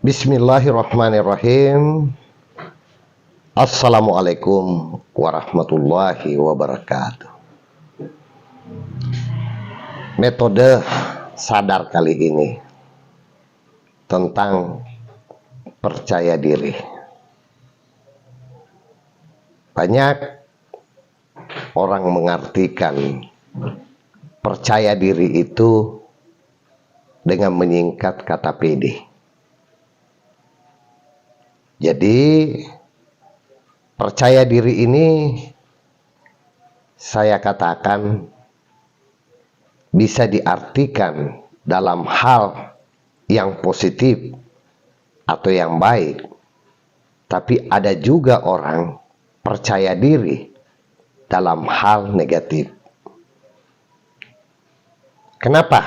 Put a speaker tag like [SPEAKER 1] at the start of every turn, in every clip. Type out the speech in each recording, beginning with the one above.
[SPEAKER 1] Bismillahirrahmanirrahim. Assalamualaikum warahmatullahi wabarakatuh. Metode sadar kali ini tentang percaya diri. Banyak orang mengartikan percaya diri itu dengan menyingkat kata pede. Jadi percaya diri ini saya katakan bisa diartikan dalam hal yang positif atau yang baik. Tapi ada juga orang percaya diri dalam hal negatif. Kenapa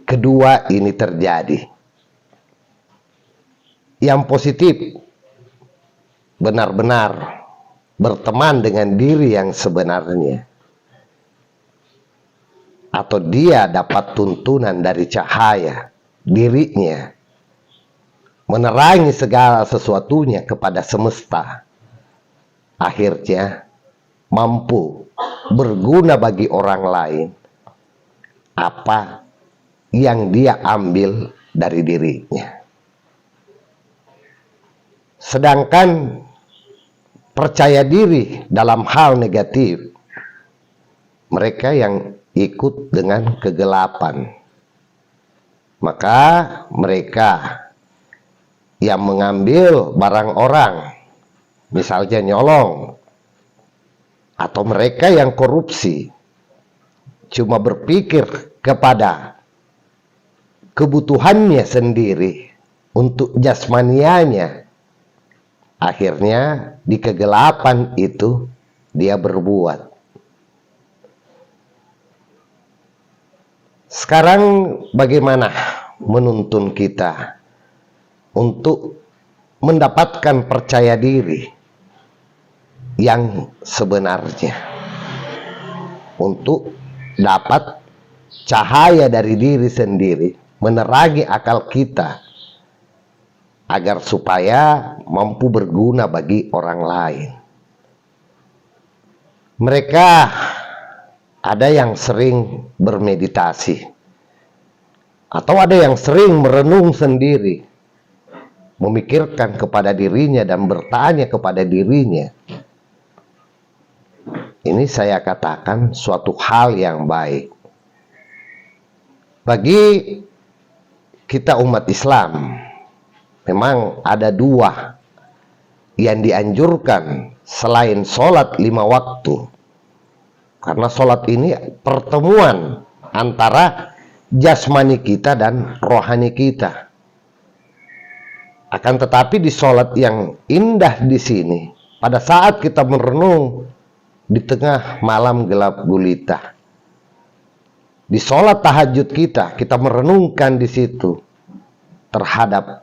[SPEAKER 1] kedua ini terjadi? Yang positif benar-benar berteman dengan diri yang sebenarnya, atau dia dapat tuntunan dari cahaya dirinya, menerangi segala sesuatunya kepada semesta, akhirnya mampu berguna bagi orang lain apa yang dia ambil dari dirinya. Sedangkan percaya diri dalam hal negatif, mereka yang ikut dengan kegelapan. Maka mereka yang mengambil barang orang, misalnya nyolong, atau mereka yang korupsi, cuma berpikir kepada kebutuhannya sendiri untuk jasmanianya. Akhirnya di kegelapan itu dia berbuat. Sekarang bagaimana menuntun kita untuk mendapatkan percaya diri yang sebenarnya, untuk dapat cahaya dari diri sendiri menerangi akal kita, agar supaya mampu berguna bagi orang lain. Mereka ada yang sering bermeditasi, atau ada yang sering merenung sendiri, memikirkan kepada dirinya dan bertanya kepada dirinya. Ini saya katakan suatu hal yang baik bagi kita umat Islam. Memang ada dua yang dianjurkan selain sholat 5 waktu. Karena sholat ini pertemuan antara jasmani kita dan rohani kita. Akan tetapi di sholat yang indah di sini, pada saat kita merenung di tengah malam gelap gulita, di sholat tahajud kita merenungkan di situ terhadap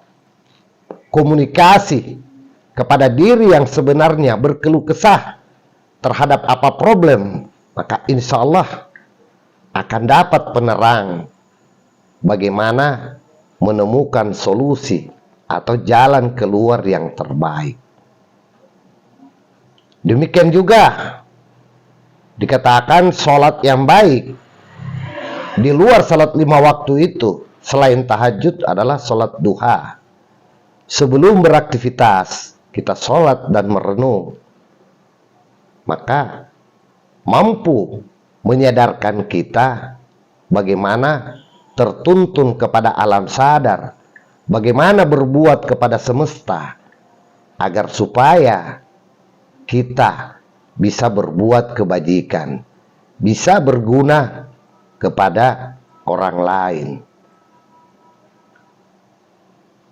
[SPEAKER 1] komunikasi kepada diri yang sebenarnya, berkeluh kesah terhadap apa problem, maka insya Allah akan dapat penerang bagaimana menemukan solusi atau jalan keluar yang terbaik. Demikian juga dikatakan sholat yang baik di luar sholat 5 waktu itu selain tahajud adalah sholat duha. Sebelum beraktivitas, kita sholat dan merenung, maka mampu menyadarkan kita bagaimana tertuntun kepada alam sadar, bagaimana berbuat kepada semesta, agar supaya kita bisa berbuat kebajikan, bisa berguna kepada orang lain.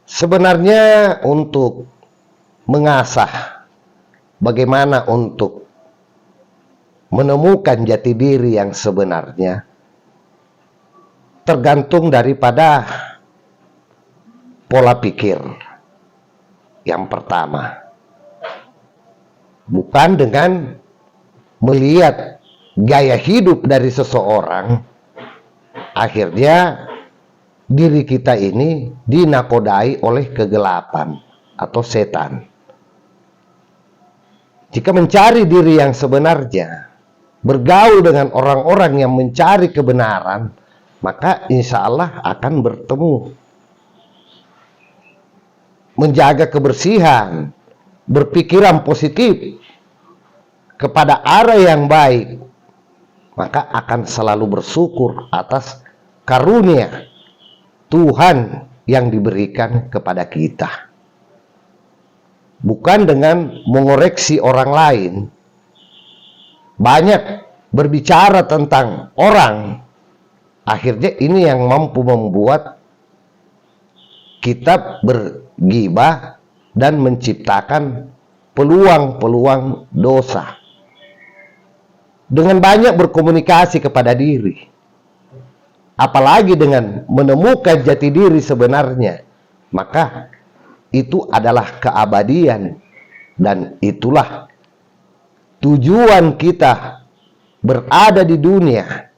[SPEAKER 1] Sebenarnya untuk mengasah bagaimana untuk menemukan jati diri yang sebenarnya tergantung daripada pola pikir. Yang pertama, bukan dengan melihat gaya hidup dari seseorang, akhirnya diri kita ini dinakodai oleh kegelapan atau setan. Jika mencari diri yang sebenarnya, bergaul dengan orang-orang yang mencari kebenaran, maka insya Allah akan bertemu. Menjaga kebersihan, berpikiran positif kepada arah yang baik, maka akan selalu bersyukur atas karunia Tuhan yang diberikan kepada kita. Bukan dengan mengoreksi orang lain. Banyak berbicara tentang orang, akhirnya ini yang mampu membuat kita bergibah dan menciptakan peluang-peluang dosa. Dengan banyak berkomunikasi kepada diri, apalagi dengan menemukan jati diri sebenarnya, maka itu adalah keabadian, dan itulah tujuan kita berada di dunia,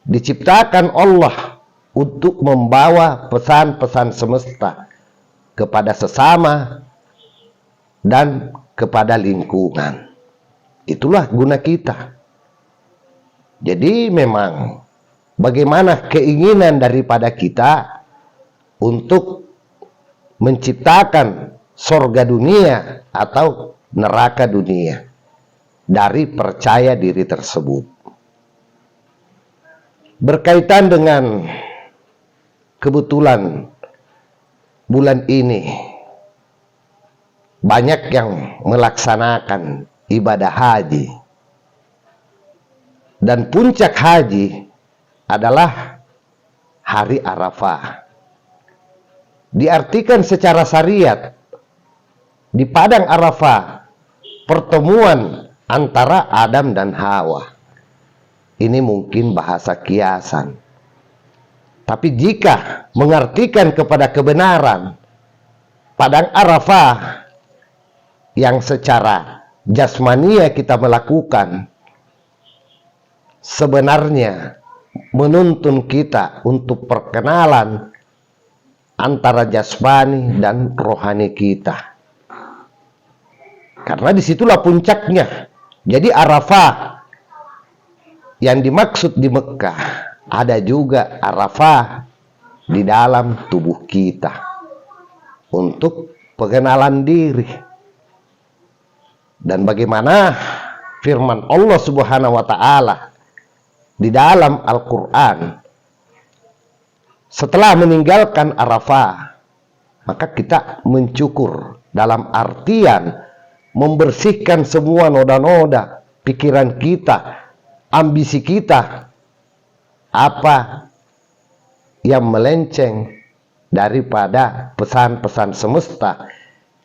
[SPEAKER 1] diciptakan Allah untuk membawa pesan-pesan semesta kepada sesama dan kepada lingkungan. Itulah guna kita. Jadi memang bagaimana keinginan daripada kita untuk menciptakan surga dunia atau neraka dunia dari percaya diri tersebut. Berkaitan dengan kebetulan bulan ini banyak yang melaksanakan ibadah haji, dan puncak haji adalah hari Arafah. Diartikan secara syariat, di padang Arafah pertemuan antara Adam dan Hawa. Ini mungkin bahasa kiasan, tapi jika mengartikan kepada kebenaran, padang Arafah yang secara jasmania kita melakukan sebenarnya menuntun kita untuk perkenalan antara jasmani dan rohani kita. Karena disitulah puncaknya. Jadi Arafah yang dimaksud di Mekah, ada juga Arafah di dalam tubuh kita untuk pengenalan diri. Dan bagaimana firman Allah Subhanahu wa taala di dalam Al-Qur'an, setelah meninggalkan Arafah, maka kita mencukur dalam artian membersihkan semua noda-noda pikiran kita, ambisi kita, apa yang melenceng daripada pesan-pesan semesta,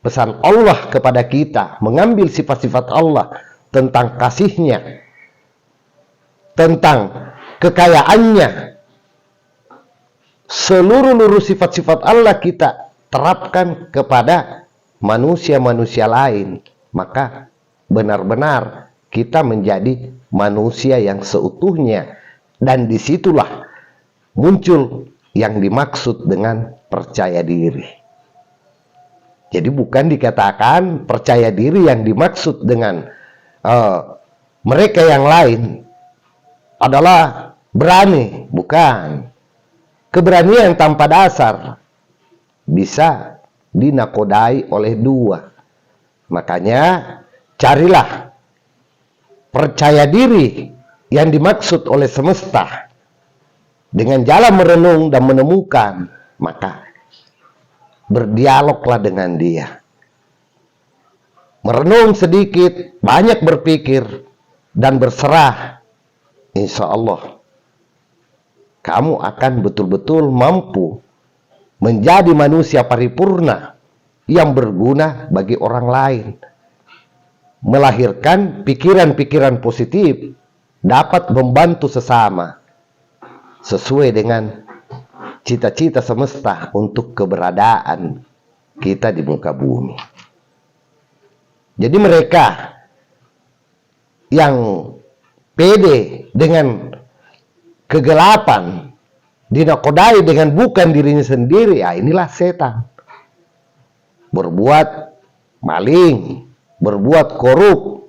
[SPEAKER 1] pesan Allah kepada kita, mengambil sifat-sifat Allah tentang kasihnya, tentang kekayaannya. Seluruh sifat-sifat Allah kita terapkan kepada manusia-manusia lain, maka benar-benar kita menjadi manusia yang seutuhnya. Dan disitulah muncul yang dimaksud dengan percaya diri. Jadi bukan dikatakan percaya diri yang dimaksud dengan mereka yang lain adalah berani, bukan. Keberanian tanpa dasar bisa dinakodai oleh dua. Makanya carilah percaya diri yang dimaksud oleh semesta dengan jalan merenung dan menemukan, maka berdialoglah dengan dia. Merenung sedikit, banyak berpikir dan berserah, insya Allah kamu akan betul-betul mampu menjadi manusia paripurna yang berguna bagi orang lain. Melahirkan pikiran-pikiran positif, dapat membantu sesama sesuai dengan cita-cita semesta untuk keberadaan kita di muka bumi. Jadi mereka yang pede dengan kegelapan, dinakodai dengan bukan dirinya sendiri, ya inilah setan. Berbuat maling, berbuat korup,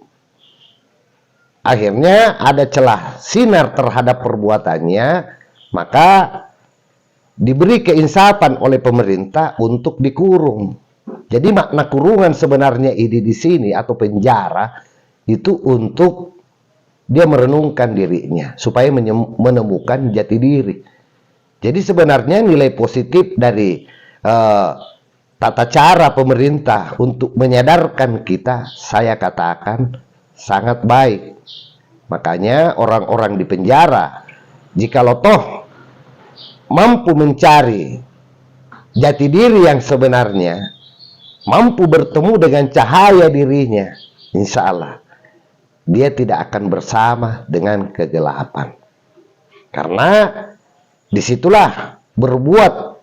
[SPEAKER 1] akhirnya ada celah sinar terhadap perbuatannya, maka diberi keinsapan oleh pemerintah untuk dikurung. Jadi makna kurungan sebenarnya ini di sini atau penjara itu untuk dia merenungkan dirinya supaya menemukan jati diri. Jadi sebenarnya nilai positif dari tata cara pemerintah untuk menyadarkan kita, saya katakan sangat baik. Makanya orang-orang di penjara, jikalau toh mampu mencari jati diri yang sebenarnya, mampu bertemu dengan cahaya dirinya, insya Allah dia tidak akan bersama dengan kegelapan. Karena disitulah berbuat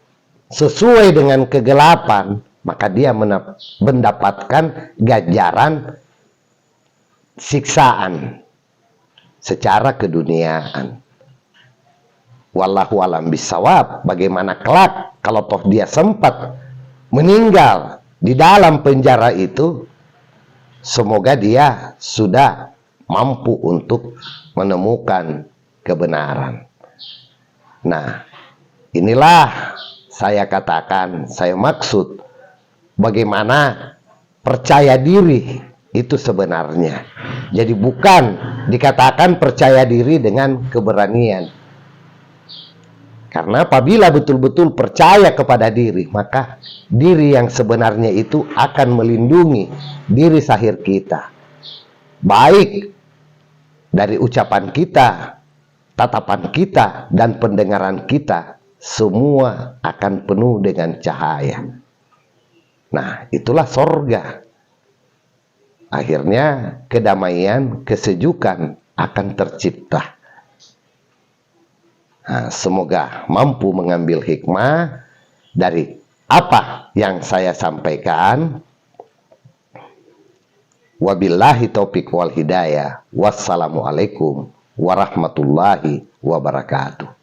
[SPEAKER 1] sesuai dengan kegelapan, maka dia mendapatkan ganjaran siksaan secara keduniaan. Wallahu alam bisawab. Bagaimana kelak kalau toh dia sempat meninggal di dalam penjara itu, semoga dia sudah mampu untuk menemukan kebenaran. Nah, inilah saya katakan, saya maksud bagaimana percaya diri itu sebenarnya. Jadi bukan dikatakan percaya diri dengan keberanian. Karena apabila betul-betul percaya kepada diri, maka diri yang sebenarnya itu akan melindungi diri zahir kita. Baik dari ucapan kita, tatapan kita, dan pendengaran kita, semua akan penuh dengan cahaya. Nah, itulah sorga. Akhirnya kedamaian, kesejukan akan tercipta. Nah, semoga mampu mengambil hikmah dari apa yang saya sampaikan. Wabillahi taufiq wal hidayah. Wassalamualaikum warahmatullahi wabarakatuh.